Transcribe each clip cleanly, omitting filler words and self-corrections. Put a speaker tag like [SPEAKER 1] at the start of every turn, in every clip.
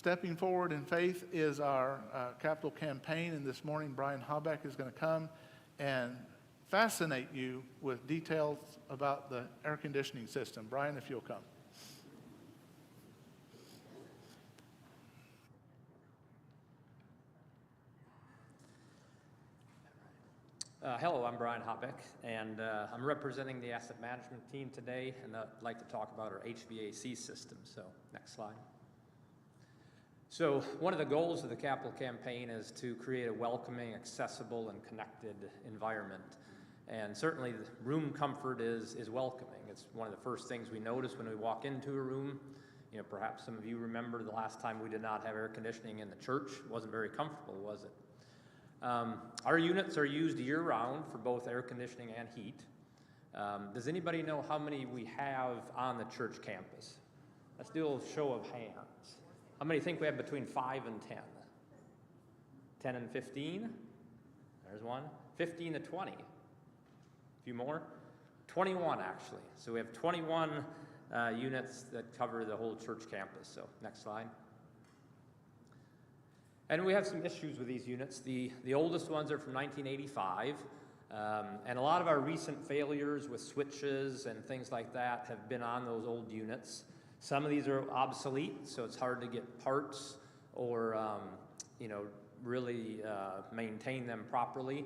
[SPEAKER 1] Stepping forward in faith is our capital campaign, and this morning Brian Habeck is going to come and fascinate you with details about the air conditioning system. Brian, if you'll come.
[SPEAKER 2] Hello, I'm Brian Habeck, and I'm representing the asset management team today, and I'd like to talk about our HVAC system. So, next slide. So, one of the goals of the capital campaign is to create a welcoming, accessible, and connected environment. And certainly, the room comfort is welcoming. It's one of the first things we notice when we walk into a room. You know, perhaps some of you remember the last time we did not have air conditioning in the church. It wasn't very comfortable, was it? Our units are used year-round for both air conditioning and heat. Does anybody know how many we have on the church campus? Let's do a little show of hands. How many think we have between 5 and 10? 10 and 15? There's one. 15 to 20. A few more? 21, actually. So we have 21 units that cover the whole church campus. So next slide. And we have some issues with these units. The oldest ones are from 1985, and a lot of our recent failures with switches and things like that have been on those old units. Some of these are obsolete, so it's hard to get parts or really maintain them properly.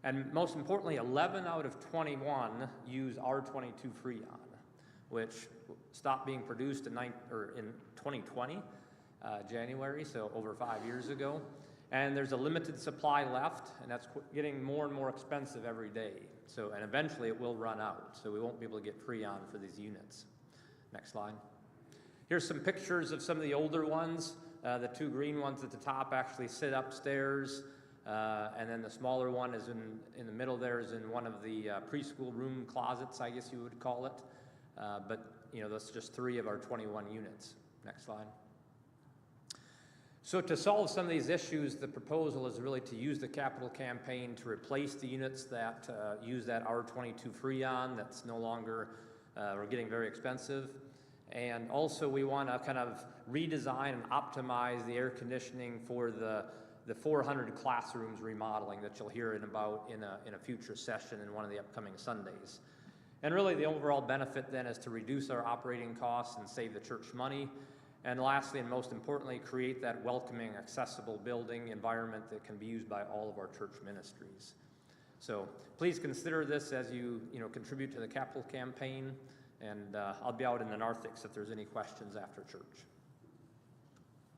[SPEAKER 2] And most importantly, 11 out of 21 use R22 Freon, which stopped being produced in 2020. January, so over 5 years ago. And there's a limited supply left, and that's getting more and more expensive every day. So, and eventually it will run out, so we won't be able to get Freon for these units. Next slide. Here's some pictures of some of the older ones. The two green ones at the top actually sit upstairs, and then the smaller one is in the middle there is in one of the preschool room closets, I guess you would call it. But, you know, that's just 3 of our 21 units. Next slide. So to solve some of these issues, the proposal is really to use the capital campaign to replace the units that use that R22 Freon that's no longer, we're getting very expensive. And also we want to kind of redesign and optimize the air conditioning for the 400 classrooms remodeling that you'll hear about in a future session in one of the upcoming Sundays. And really the overall benefit then is to reduce our operating costs and save the church money. And lastly, and most importantly, create that welcoming, accessible building environment that can be used by all of our church ministries. So please consider this as you contribute to the capital campaign, and I'll be out in the narthex if there's any questions after church.